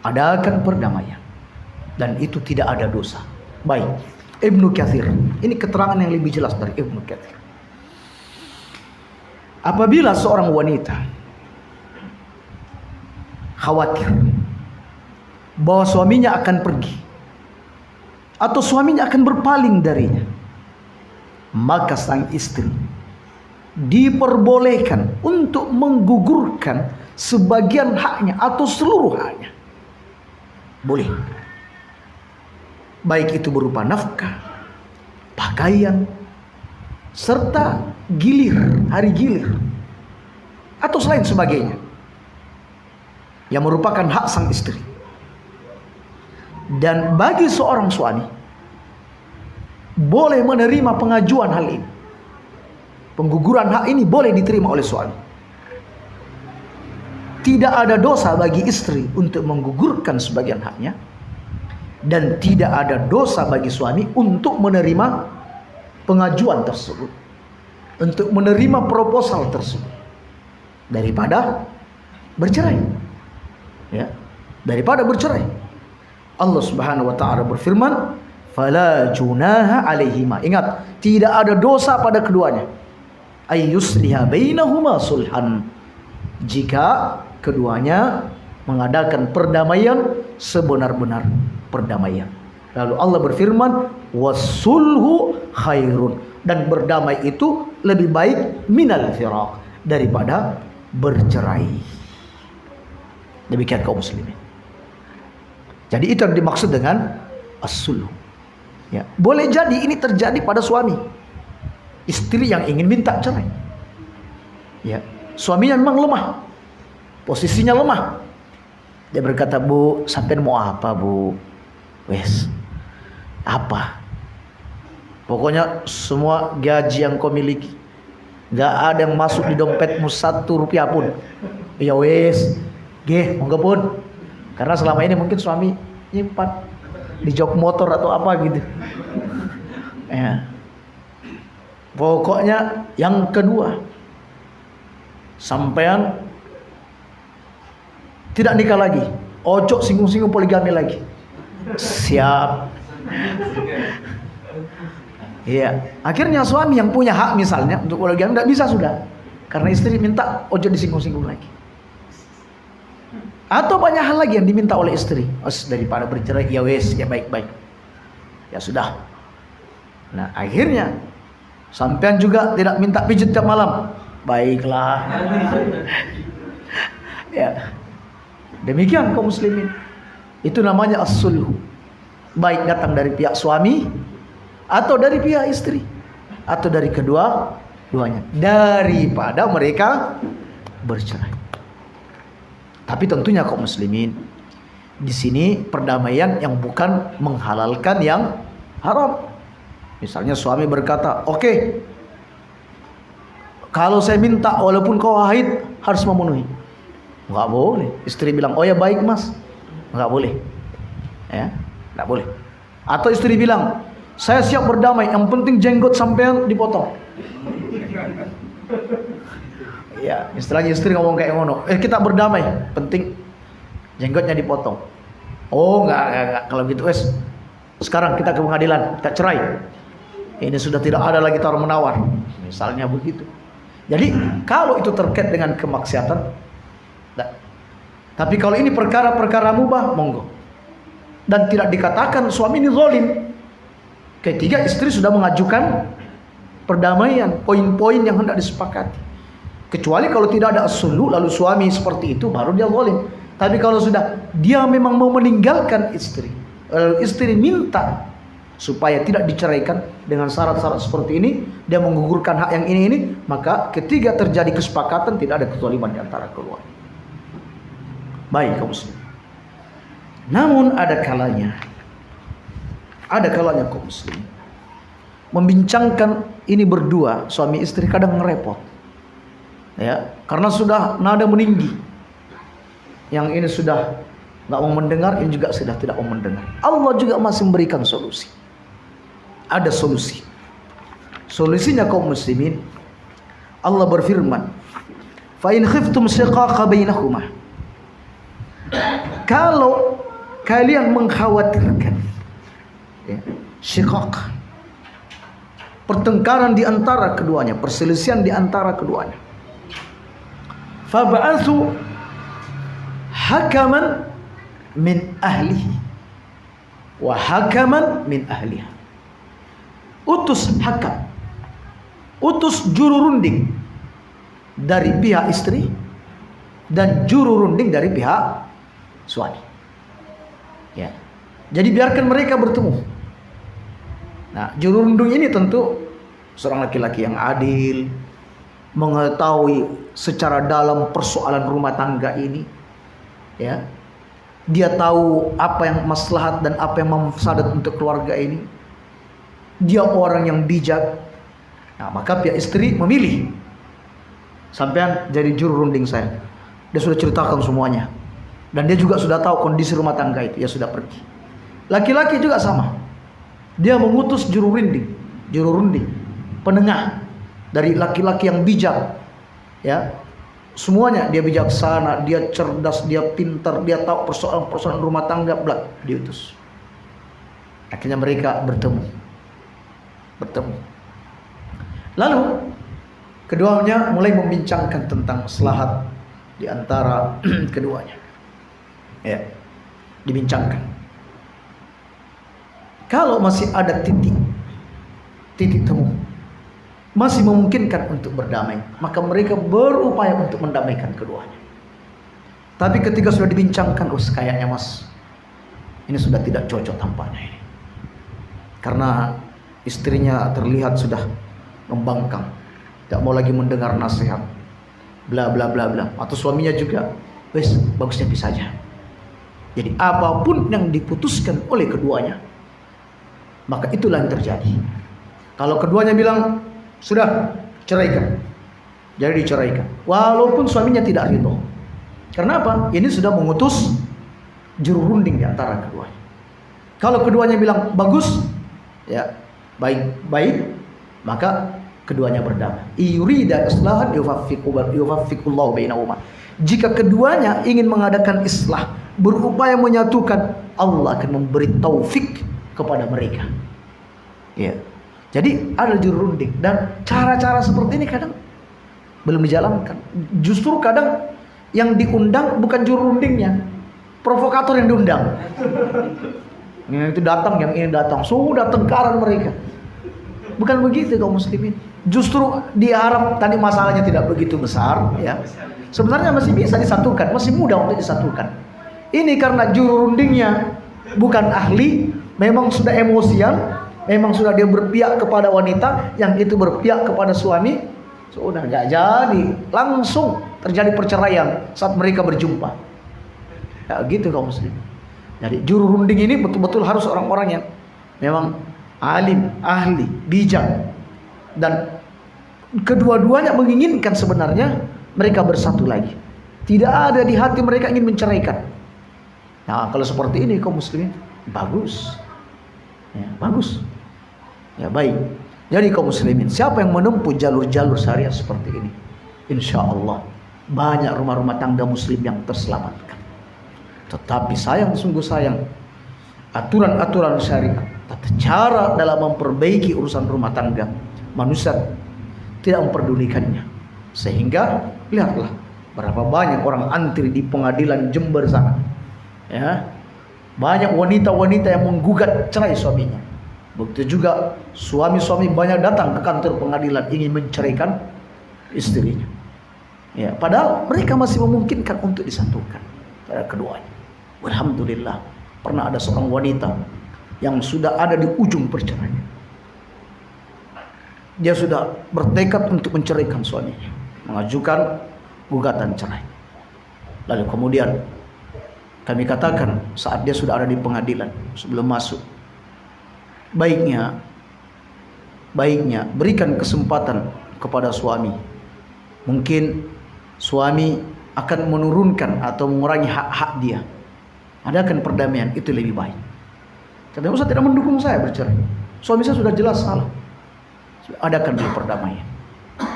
Adakan perdamaian. Dan itu tidak ada dosa. Baik, Ibnu Katsir, ini keterangan yang lebih jelas dari Ibnu Katsir. Apabila seorang wanita khawatir bahwa suaminya akan pergi atau suaminya akan berpaling darinya, maka sang istri diperbolehkan untuk menggugurkan sebagian haknya atau seluruh haknya. Boleh. Baik itu berupa nafkah, pakaian, serta hari gilir, atau selain sebagainya yang merupakan hak sang istri. Dan bagi seorang suami boleh menerima pengajuan hal ini. Pengguguran hak ini boleh diterima oleh suami. Tidak ada dosa bagi istri untuk menggugurkan sebagian haknya, dan tidak ada dosa bagi suami untuk menerima pengajuan tersebut, untuk menerima proposal tersebut, daripada bercerai. Ya, daripada bercerai. Allah Subhanahu wa ta'ala berfirman, "Fala junaha 'alaihima." Ingat, tidak ada dosa pada keduanya. Ayyusliha bainahuma sulhan. Jika keduanya mengadakan perdamaian sebenar-benar perdamaian. Lalu Allah berfirman, "Wasulhu khairun." Dan berdamai itu lebih baik minal firaq, daripada bercerai. Demikian kaum muslimin. Jadi itu yang dimaksud dengan as-sulh. Ya, boleh jadi ini terjadi pada suami, istri yang ingin minta cerai. Ya, suaminya memang lemah, posisinya lemah. Dia berkata, "Bu, sampai mau apa, Bu? Wes, apa? Pokoknya semua gaji yang kau miliki, Nggak ada yang masuk di dompetmu 1 rupiah pun. Ya wes, monggo pun. Karena selama ini mungkin suami nyimpan di jok motor atau apa gitu. Ya. Pokoknya yang kedua, sampean tidak nikah lagi, ojo singgung-singgung poligami lagi. Siap. Iya. Akhirnya suami yang punya hak misalnya untuk poligami tidak bisa sudah, karena istri minta ojo disinggung-singgung lagi. Atau banyak hal lagi yang diminta oleh istri. Daripada bercerai, ya wes, ya baik-baik. Ya sudah. Nah akhirnya sampean juga tidak minta pijit tiap malam. Baiklah. Ya. Demikian kaum muslimin. Itu namanya as-sulhu. Baik datang dari pihak suami atau dari pihak istri atau dari kedua-duanya, daripada mereka bercerai. Tapi tentunya kaum muslimin, di sini perdamaian yang bukan menghalalkan yang haram. Misalnya suami berkata, oke, kalau saya minta walaupun kau haid harus memenuhi. Enggak boleh. Istri bilang, oh ya baik mas. Enggak boleh. Ya, enggak boleh. Atau istri bilang, saya siap berdamai, yang penting jenggot sampean dipotong. Ya, istilahnya istri ngomong kayak ngono. Kita berdamai, penting jenggotnya dipotong. Oh, enggak. Kalau gitu wes, sekarang kita ke pengadilan, kita cerai. Ini sudah tidak ada lagi tawar menawar. Misalnya begitu. Jadi kalau itu terkait dengan kemaksiatan, nah. Tapi kalau ini perkara-perkara mubah, monggo. Dan tidak dikatakan suami ini zalim. Ketiga, istri sudah mengajukan perdamaian, poin-poin yang hendak disepakati. Kecuali kalau tidak ada as-sulhu, lalu suami seperti itu, baru dia zalim. Tapi kalau sudah dia memang mau meninggalkan istri, lalu istri minta supaya tidak diceraikan dengan syarat-syarat seperti ini, dia menggugurkan hak yang ini, maka ketika terjadi kesepakatan tidak ada kezaliman di antara keduanya. Baik kaum muslim. Namun ada kalanya kaum muslim membincangkan ini berdua, suami istri kadang ngerepot. Ya, karena sudah nada meninggi. Yang ini sudah nggak mau mendengar, ini juga sudah tidak mau mendengar. Allah juga masih memberikan solusi. Ada solusi. Solusinya kaum muslimin, Allah berfirman, "Fa in khiftum shiqaqa bainahuma." Kalau kalian mengkhawatirkan ya, shiqaq, pertengkaran di antara keduanya, perselisihan di antara keduanya, fab'athu hakaman min ahlihi wa hakaman min ahliha. Utus hakam, utus juru runding dari pihak istri dan juru runding dari pihak suami. Ya. Jadi biarkan mereka bertemu. Nah, juru runding ini tentu seorang laki-laki yang adil, mengetahui secara dalam persoalan rumah tangga ini, ya, dia tahu apa yang maslahat dan apa yang mafsadat untuk keluarga ini. Dia orang yang bijak. Nah, maka pihak istri memilih, sampean jadi juru runding saya. Dia sudah ceritakan semuanya, dan dia juga sudah tahu kondisi rumah tangga itu. Ya sudah pergi. Laki-laki juga sama. Dia mengutus juru runding, penengah dari laki-laki yang bijak, ya, semuanya dia bijaksana, dia cerdas, dia pintar, dia tahu persoalan-persoalan rumah tangga, diutus. Akhirnya mereka bertemu. Lalu keduanya mulai membincangkan tentang maslahat di antara keduanya. Ya, dibincangkan. Kalau masih ada titik temu, masih memungkinkan untuk berdamai, maka mereka berupaya untuk mendamaikan keduanya. Tapi ketika sudah dibincangkan, kayaknya mas, ini sudah tidak cocok tampaknya ini, karena istrinya terlihat sudah membangkang, tidak mau lagi mendengar nasihat, bla bla bla bla. Atau suaminya juga, wes bagusnya bisa saja. Jadi apapun yang diputuskan oleh keduanya, maka itulah yang terjadi. Kalau keduanya bilang sudah ceraikan, Jadi diceraikan. Walaupun suaminya tidak ridho. Karena apa? Ini sudah mengutus juru runding di antara keduanya. Kalau keduanya bilang bagus, ya baik, maka keduanya berdamai. Yurida islahan yuwaffiqullahu bainahuma. Jika keduanya ingin mengadakan islah, berupaya menyatukan, Allah akan memberi taufik kepada mereka. Ya. Jadi ada juru runding, dan cara-cara seperti ini kadang belum dijalankan. Justru kadang yang diundang bukan juru rundingnya, provokator yang diundang. Yang itu datang, yang ini datang, sudah tengkaran mereka. Bukan begitu kaum muslimin. Justru diharap tadi masalahnya tidak begitu besar, ya. Sebenarnya masih bisa disatukan, masih mudah untuk disatukan. Ini karena juru rundingnya bukan ahli, memang sudah emosian, memang sudah dia berpihak kepada wanita, yang itu berpihak kepada suami, sudah nggak jadi, langsung terjadi perceraian saat mereka berjumpa. Ya gitu kaum muslim. Jadi juru runding ini betul-betul harus orang-orang yang memang alim, ahli, bijak, dan kedua-duanya menginginkan sebenarnya mereka bersatu lagi. Tidak ada di hati mereka ingin menceraikan. Nah, kalau seperti ini kaum muslimin bagus. Ya, bagus. Ya, baik. Jadi kaum muslimin, siapa yang menempuh jalur-jalur syariat seperti ini, insya Allah banyak rumah-rumah tangga muslim yang terselamatkan. Tetapi sayang, sungguh sayang, aturan-aturan syariat, tata cara dalam memperbaiki urusan rumah tangga, manusia tidak memperdulikannya. Sehingga lihatlah berapa banyak orang antri di pengadilan Jember sana, ya, banyak wanita-wanita yang menggugat cerai suaminya. Begitu juga suami-suami banyak datang ke kantor pengadilan ingin menceraikan istrinya, ya, padahal mereka masih memungkinkan untuk disatukan pada keduanya. Alhamdulillah, pernah ada seorang wanita yang sudah ada di ujung perceraian. Dia sudah bertekad untuk menceraikan suaminya, mengajukan gugatan cerai. Lalu kemudian kami katakan saat dia sudah ada di pengadilan, sebelum masuk, baiknya berikan kesempatan kepada suami. Mungkin suami akan menurunkan atau mengurangi hak-hak dia. Adakan perdamaian, itu lebih baik. Tapi Ustaz tidak mendukung saya bercerai. Suami saya sudah jelas salah. Adakan dulu perdamaian.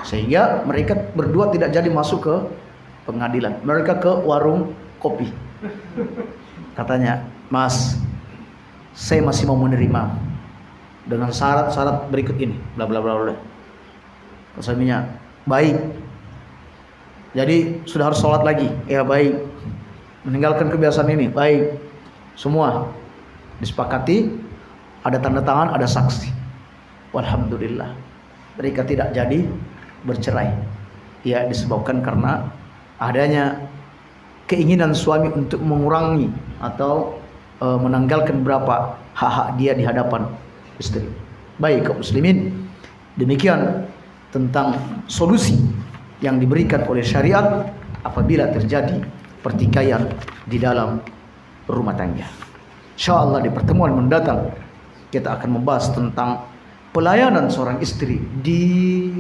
Sehingga mereka berdua tidak jadi masuk ke pengadilan. Mereka ke warung kopi. Katanya, Mas, saya masih mau menerima dengan syarat-syarat berikut ini, bla bla bla bla. Suaminya, baik. Jadi sudah harus sholat lagi. Ya baik. Meninggalkan kebiasaan ini, baik. Semua disepakati, ada tanda tangan, ada saksi. Alhamdulillah, mereka tidak jadi bercerai. Ya, disebabkan karena adanya keinginan suami untuk mengurangi atau menanggalkan berapa hak-hak dia di hadapan istri. Baik kaum muslimin, demikian tentang solusi yang diberikan oleh syariat apabila terjadi pertikaian di dalam rumah tangga. InsyaAllah di pertemuan mendatang kita akan membahas tentang pelayanan seorang istri di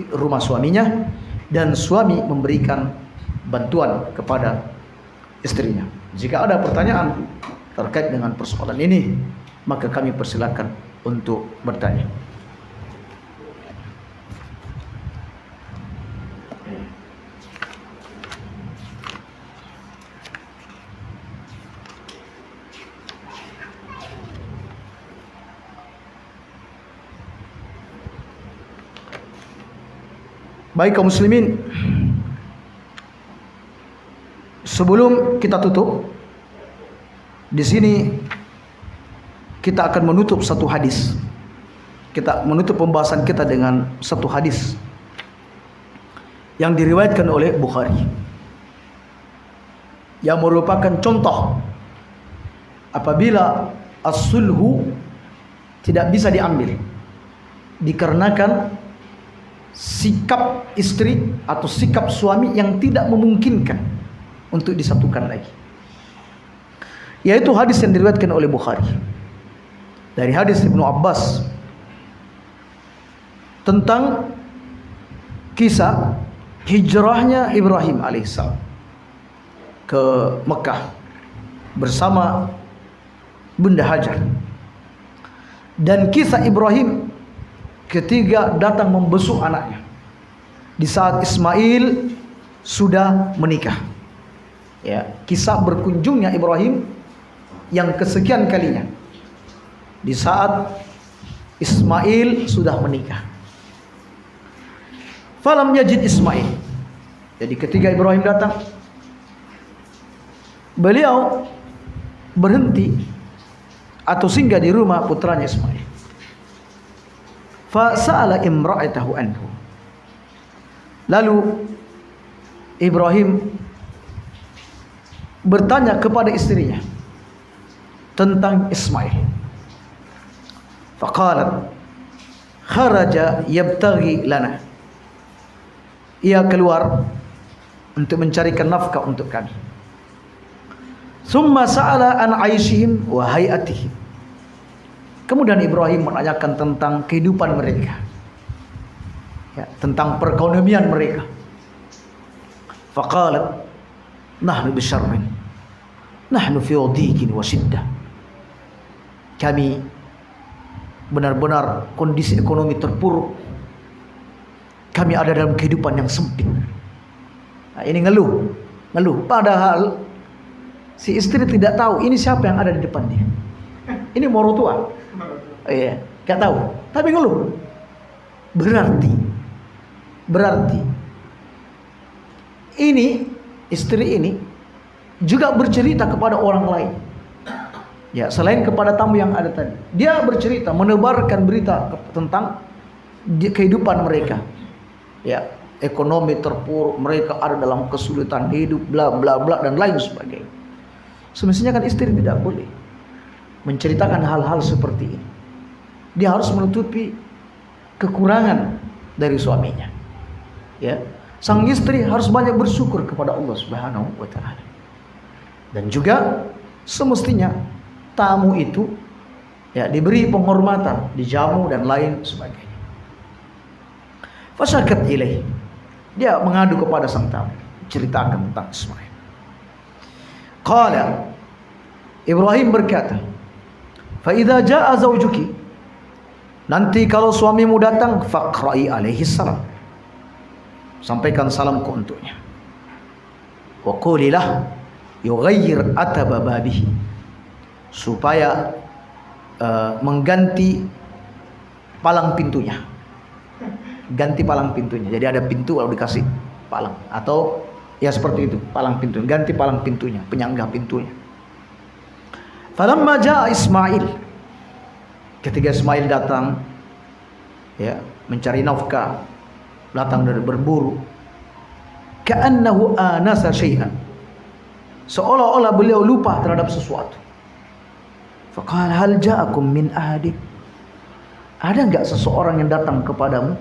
rumah suaminya dan suami memberikan bantuan kepada istrinya. Jika ada pertanyaan terkait dengan persoalan ini, maka kami persilakan untuk bertanya. Baik kaum muslimin, sebelum kita tutup, di sini kita akan menutup satu hadis. Kita menutup pembahasan kita dengan satu hadis yang diriwayatkan oleh Bukhari, yang merupakan contoh apabila as-sulhu tidak bisa diambil dikarenakan sikap istri atau sikap suami yang tidak memungkinkan untuk disatukan lagi. Yaitu hadis yang diriwayatkan oleh Bukhari dari hadis Ibnu Abbas tentang kisah hijrahnya Ibrahim alaihissalam ke Mekah bersama Bunda Hajar, dan kisah Ibrahim ketika datang membesuk anaknya di saat Ismail sudah menikah. Ya, kisah berkunjungnya Ibrahim yang kesekian kalinya di saat Ismail sudah menikah. Falam yajid Ismail. Jadi ketika Ibrahim datang, beliau berhenti atau singgah di rumah putranya Ismail. Fa sa'ala imra'atahu anhu. Lalu Ibrahim bertanya kepada istrinya tentang Ismail. Faqalat kharaja yabtaghi lana. Ia keluar untuk mencarikan nafkah untuk kami. Summa sa'ala an aishihim wa hayatihim. Kemudian Ibrahim menanyakan tentang kehidupan mereka, ya, tentang perekonomian mereka. Faqalat nahnu bisyarrin, nahnu fi dhiqin wa shiddah. Kami benar-benar kondisi ekonomi terpuruk. Kami ada dalam kehidupan yang sempit. Nah, ini ngeluh. Padahal si istri tidak tahu ini siapa yang ada di depan dia. Ini morotua. Iya, nggak tahu. Tapi ngeluh. Berarti ini istri ini juga bercerita kepada orang lain. Ya, selain kepada tamu yang ada tadi, dia bercerita, menebarkan berita tentang kehidupan mereka. Ya, ekonomi terpuruk, mereka ada dalam kesulitan hidup, bla bla bla dan lain sebagainya. Semestinya kan istri tidak boleh menceritakan hal-hal seperti ini. Dia harus menutupi kekurangan dari suaminya. Ya, sang istri harus banyak bersyukur kepada Allah Subhanahu wa taala. Dan juga semestinya tamu itu ya diberi penghormatan, dijamu dan lain sebagainya. Fasyakat ilaih. Dia mengadu kepada sang tamu, ceritakan tentang Ismail. Qala, Ibrahim berkata, fa idza jaa zawjuki, nanti kalau suamimu datang, faqra'i alaihi salam, sampaikan salamku untuknya. Wa qulilah yughayyir ataba babihi, supaya mengganti palang pintunya. Ganti palang pintunya. Jadi ada pintu lalu dikasih palang, atau ya seperti itu, palang pintu. Ganti palang pintunya, penyangga pintunya. Falamma jaa Ismail, ketika Ismail datang ya mencari nafkah, datang dari berburu, ka'annahu anasa syai'an, seolah-olah beliau lupa terhadap sesuatu. Faqala hal ja'akum min ahadin, ada enggak seseorang yang datang kepadamu?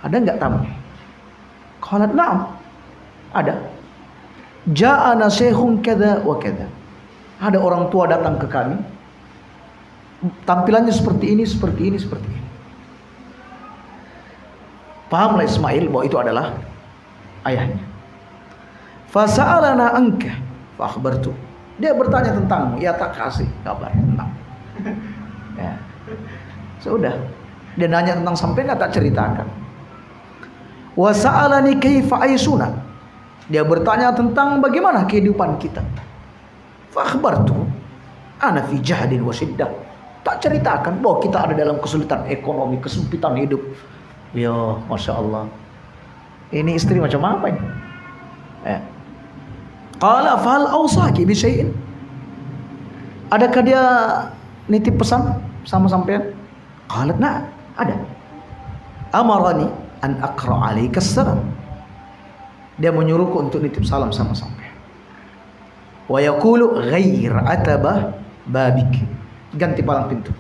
Ada enggak tamu? Qalat na'am, ada. Ja'ana syekhun kadza wa kadza, ada orang tua datang ke kami, tampilannya seperti ini, seperti ini, seperti ini. Pahamlah Ismail bahwa itu adalah ayahnya. Fasa'alana anka fa akhbartu, dia bertanya tentangmu, ya tak kasih kabar tentang. Ya. Sudah, dia nanya tentang sampai tak ceritakan. Wa sa'alani kaifa aisuna, dia bertanya tentang bagaimana kehidupan kita. Fa akhbartu ana fi jahdin wa shiddah, tak ceritakan bahwa kita ada dalam kesulitan ekonomi, kesempitan hidup. Ya, Masya Allah, ini istri macam apa ini? Qala fahal awsaki bi syai'in, adakah dia nitip pesan sama sampean? Qalat nah, ada. Amarani an aqra alaika salam, dia menyuruhku untuk nitip salam sama sampean. Wa yaqulu ghayyir ataba babik, ganti palang pintu.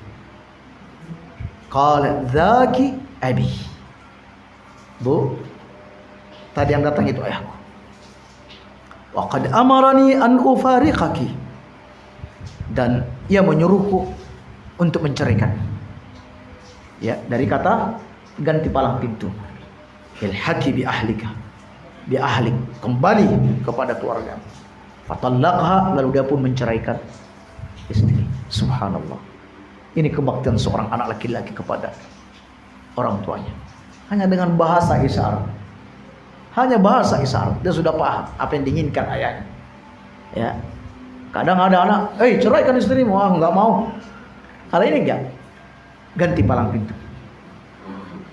Qala dzaki abi, bu, tadi yang datang itu ayahku. Wa qad amarani an ufariqaki, dan ia menyuruhku untuk menceraikan. Ya, dari kata ganti palang pintu. Ilhaqi bi ahlika, bi ahlik, kembali kepada keluarga. Fatallaqha, lalu dia pun menceraikan istri. Subhanallah. Ini kebaktian seorang anak laki-laki kepada orang tuanya. Hanya dengan bahasa isyarat. Hanya bahasa isyarat dia sudah paham apa yang diinginkan ayahnya. Ya. Kadang ada anak, ceraikan istrimu, enggak mau. Kali ini enggak. Ganti palang pintu.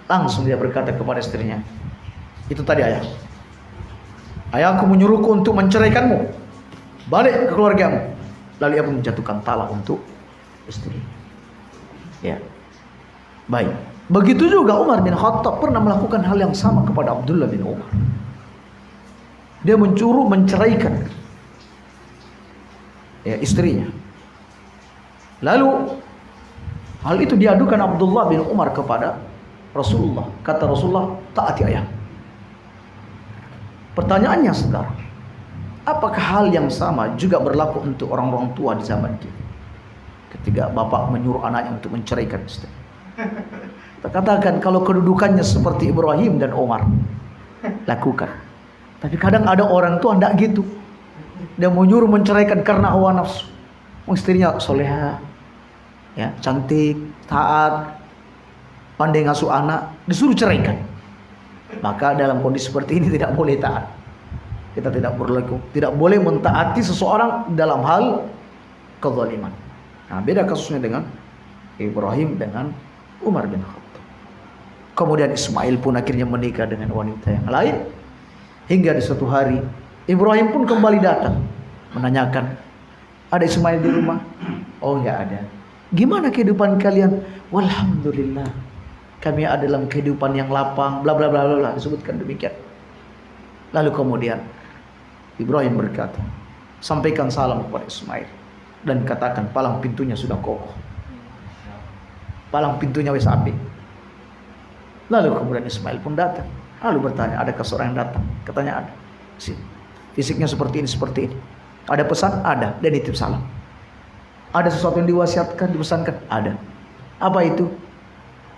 Langsung dia berkata kepada istrinya, itu tadi ayah. Ayahku menyuruhku untuk menceraikanmu. Balik ke keluargamu. Lalu ia pun menjatuhkan talak untuk istri. Ya. Baik. Begitu juga Umar bin Khattab pernah melakukan hal yang sama kepada Abdullah bin Umar. Dia mencuru menceraikan istrinya. Lalu hal itu diadukan Abdullah bin Umar kepada Rasulullah. Kata Rasulullah, taati ayah. Pertanyaannya sekarang, apakah hal yang sama juga berlaku untuk orang-orang tua di zaman kita? Ketika bapak menyuruh anaknya untuk menceraikan istri. Kita katakan kalau kedudukannya seperti Ibrahim dan Umar, lakukan. Tapi kadang ada orang tua tidak gitu. Dia menyuruh menceraikan karena hawa nafsu. Istrinya soleha, ya, cantik, taat, pandai ngasuh anak, disuruh ceraikan. Maka dalam kondisi seperti ini tidak boleh taat. Kita tidak boleh mentaati seseorang dalam hal kezaliman. Nah, beda kasusnya dengan Ibrahim dengan Umar bin Khattab. Kemudian Ismail pun akhirnya menikah dengan wanita yang lain. Hingga di suatu hari Ibrahim pun kembali datang menanyakan, ada Ismail di rumah? Oh, enggak ada. Gimana kehidupan kalian? Walhamdulillah, kami ada dalam kehidupan yang lapang, bla bla bla bla, disebutkan demikian. Lalu kemudian Ibrahim berkata, sampaikan salam kepada Ismail dan katakan palang pintunya sudah kokoh. Palang pintunya wis apik. Lalu kemudian Ismail pun datang. Lalu bertanya, adakah seorang yang datang? Katanya ada. Fisiknya seperti ini, seperti ini. Ada pesan? Ada. Dan nitip salam. Ada sesuatu yang diwasiatkan, dipesankan? Ada. Apa itu?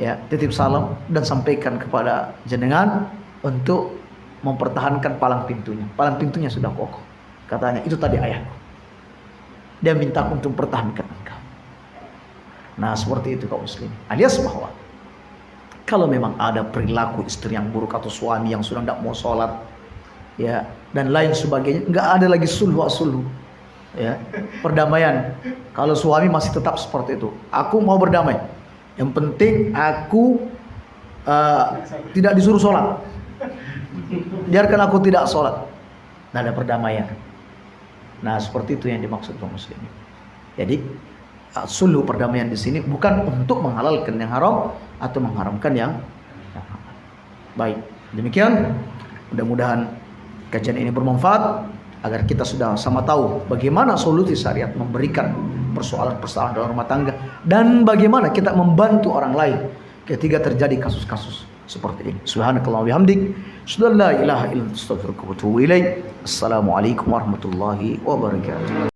Ya, titip salam dan sampaikan kepada jenengan untuk mempertahankan palang pintunya. Palang pintunya sudah kokoh. Katanya, itu tadi ayahku. Dia minta untuk mempertahankan engkau. Nah, seperti itu kaum muslim. Alias bahwa kalau memang ada perilaku istri yang buruk atau suami yang sudah tidak mau sholat, ya, dan lain sebagainya, nggak ada lagi sulhu, ya, perdamaian. Kalau suami masih tetap seperti itu, aku mau berdamai. Yang penting aku tidak disuruh sholat. Biarkan aku tidak sholat. Nah, ada perdamaian. Nah, seperti itu yang dimaksud kaum muslimin. Jadi sulhu, perdamaian di sini bukan untuk menghalalkan yang haram atau mengharamkan yang halal. Baik, demikian. Mudah-mudahan kajian ini bermanfaat agar kita sudah sama tahu bagaimana solusi syariat memberikan persoalan-persoalan dalam rumah tangga dan bagaimana kita membantu orang lain ketika terjadi kasus-kasus seperti ini. Subhanakallah wa bihamdik, asyhadu an la ilaha illa anta, astaghfiruka wa atubu ilaik. Assalamualaikum warahmatullahi wabarakatuh.